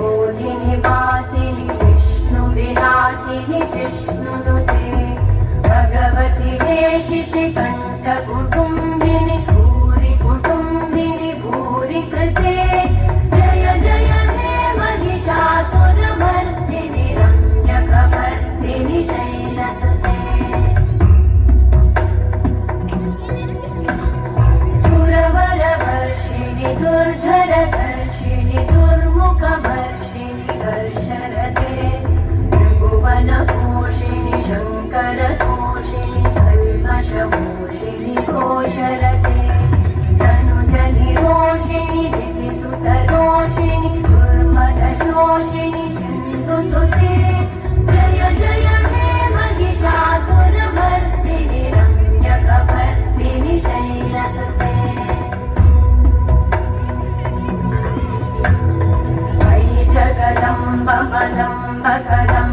विरोधिनि वासिनि विष्णुविलासिनि जिष्णुनुते भगवति हेशिति कण्ठकुटुम्बिनि भूरि कुटुम्बिनि भूरि कृते जय जय हे महिषासुरमर्दिनि रम्यकपर्दिनि शैलसुते सुरवरवर्षिणि दुर्धरधर्षिणि दुर्मुखवर्षिणि हर्षरते त्रिभुवनपोषिणि शङ्करतोषिणि कल्मषमोषिणि घोषरते तनुजनिरोषिणि दितिसुतरोषिणि दुर्मदशोषिणि सिन्धुसुते जय जय हे महिषासुरमर्दिनि रम्यकपर्दिनि शैलसुते जगदम्ब मदम्ब कदम्ब